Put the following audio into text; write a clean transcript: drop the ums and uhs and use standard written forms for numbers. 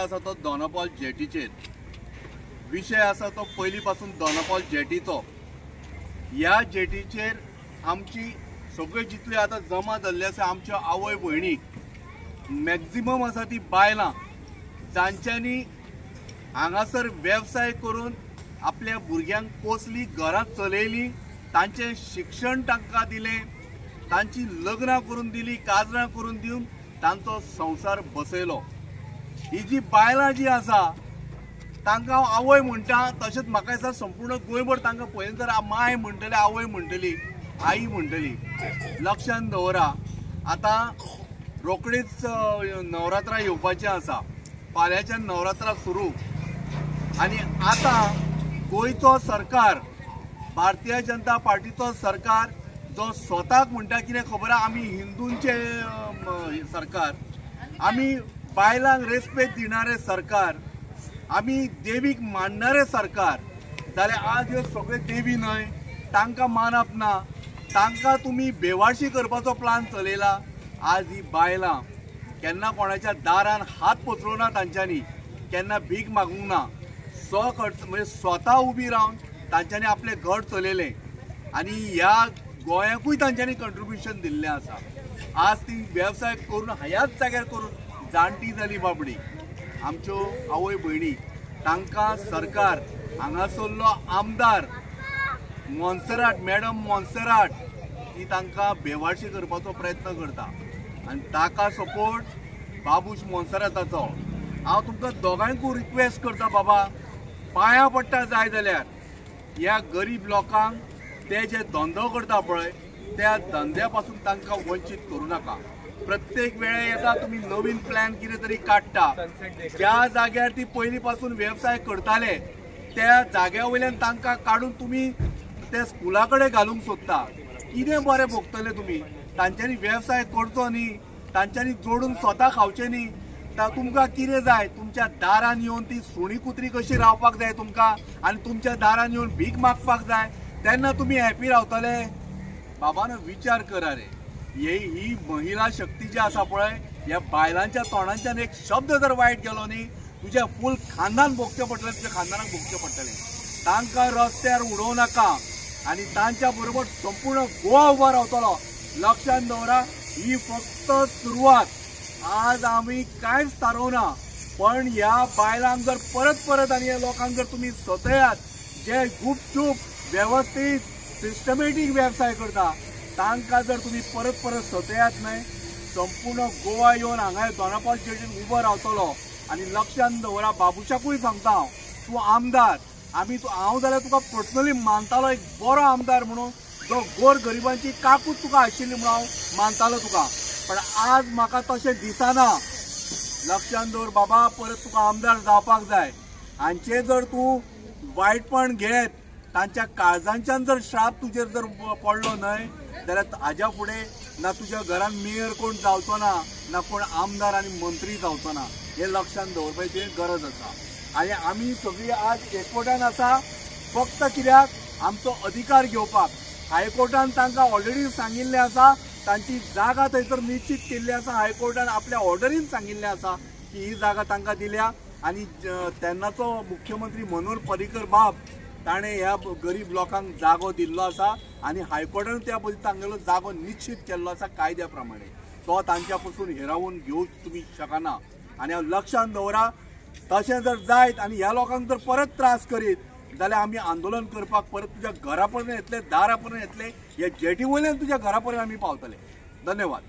आसा तो दोनापावल जेटीचेर विषय आसा तो पयली पासून दोनापावल जेटीचो। ह्या जेटीचेर आमची सगळे जितले आतां जमा जाल्ले आसा आमच्यो आवय भयणी मॅक्झिमम आसा ती बायलां जांच्यांनी हांगासर वेवसाय करून आपल्या भुरग्यांक पोसली, घरां चलयली, तांचें शिक्षण तांकां दिलें, तांची लग्नां करून दिली, काजरां करून दिवन तांचो संसार बसयलो। ही जी बायलां जी आसा तांकां हांव आवय म्हणटा, तशेंच म्हाका दिसता संपूर्ण गोंयभर तांकां पळयन जर माय म्हणटली, आवय म्हणटली, आई म्हणटली। लक्षांत दवरा, आतां रोखडीच नवरात्रां येवपाचीं आसा, फाल्यांच्यान नवरात्रां सुरू। आनी आतां गोंयचो सरकार, भारतीय जनता पार्टीचो सरकार जो स्वताक म्हणटा कितें खबर आहा, आमी हिंदूंचे सरकार, आमी बायलांक रेस्पेद दिणारे सरकार, आमी देवीक मानणारे सरकार, जाल्यार आज ह्यो सगळे देवी न्हय, तांकां मानप ना, तांकां तुमी बेवारशी करपाचो प्लान चलयला। आज ही बायलां केन्ना कोणाच्या दारान हात पसरोवना, तांच्यांनी केन्ना भीक मागूंक ना, म्हणजे स्वता उबी रावन तांच्यांनी आपलें घर चलयलें आनी ह्या गोंयाकूय तांच्यांनी कंट्रिब्युशन दिल्लें आसा। आज ती वेवसाय करून ह्याच जाग्यार करून जाणटी जाली बाबडी आमच्यो आवय भयणी, तांकां सरकार हांगासरलो आमदार मोन्सेरात, मॅडम मोन्सेरात, ती तांकां बेवारशी करपाचो प्रयत्न करता आनी ताका सपोर्ट बाबूश मोन्सेराताचो। हांव तुमकां दोगांयकूय रिक्वेस्ट करता, बाबा पांयां पडटा जाय जाल्यार ह्या गरीब लोकांक ते जे धंदो करता पळय त्या धंद्या पासून तांकां वंचीत करूं नाका। प्रत्येक वेळेर येता तुमी नवीन प्लॅन कितें तरी काडटा, ज्या जाग्यार ती पयलीं पासून वेवसाय करताले त्या जाग्या वयल्यान तांकां काडून तुमी ते स्कुला कडेन घालूंक सोदता। कितें बरें भोगतले तुमी? तांच्यांनी वेवसाय करचो न्ही, तांच्यांनी जोडून स्वता खावचें न्ही? तुमकां कितें जाय? तुमच्या दारान येवन ती सुणी कुत्री कशी रावपाक जाय तुमकां आनी तुमच्या दारान येवन भीक मागपाक जाय, तेन्ना तुमी हॅपी रावतले? बाबानो विचार करा रे। ही महिला शक्ती जी आसा पळय, ह्या बायलांच्या तोंडांच्यान एक शब्द जर वायट गेलो न्ही, तुजें फूल खानदान भोगचें पडटलें, तुज्या खानदानाक भोगचें पडटलें। तांकां रस्त्यार उडोवं नाका आनी तांच्या बरोबर संपूर्ण गोवा उबो रावतलो। लक्षांत दवरा, ही फक्त सुरवात। आज आमी कांयच थारोवना, पण ह्या बायलांक जर परत परत आनी ह्या लोकांक जर तुमी सतयात, जे गुपचूप व्यवस्थीत सिस्टमॅटीक वेवसाय करता, तांकां जर तुमी परत परत सतयात न्हय, संपूर्ण गोवा येवन हांगा दोनापावल जेटीन उबो रावतलो। आनी लक्षांत दवरा, बाबुशाकूय सांगता हांव, तूं आमदार, हांव जाल्यार तुका पर्सनली मानतालो एक बरो आमदार म्हणून, जो गोर गरिबांची काकूट तुका आशिल्ली म्हणून हांव मानतालो तुका, पण आज म्हाका तशें दिसना। लक्षांत दवर बाबा, परत तुका आमदार जावपाक जाय। हांचे जर तूं वायटपण घेत, तांच्या काळजांच्यान जर श्राप तुजेर जर पडलो न्हय, जाल्यार हाज्या फुडें ना तुज्या घरान मेयर कोण जावचो ना, ना कोण आमदार आनी मंत्री जावचो ना। हें लक्षांत दवरपाची गरज आसा। आनी आमी सगळीं आज एकवटान आसा, फक्त कित्याक आमचो अधिकार घेवपाक। हायकोर्टान तांकां ऑलरेडी सांगिल्लें आसा, तांची जागा थंयसर निश्चित केल्ली आसा। हायकोर्टान आपल्या ऑर्डरीन सांगिल्लें आसा की ही जागा तांकां दिल्या आनी तेन्नाचो मुख्यमंत्री मनोहर पर्रीकर बाब ताणें ह्या गरीब लोकांक जागो दिल्लो आसा आनी हायकोर्टान त्या पद्दतीन तांगेलो जागो निश्चित केल्लो आसा कायद्या प्रमाणे। तो तांच्या पासून हिरावून घेवंक तुमी शकना। आनी हांव लक्षांत दवरा, तशें जर जायत आनी ह्या लोकांक जर परत त्रास करीत जाल्यार आमी आंदोलन करपाक परत तुज्या घरा पर्यंत येतले, दारा पर्यंत येतले, ह्या जेटी वयल्यान तुज्या घरा पर्यंत आमी पावतले। धन्यवाद।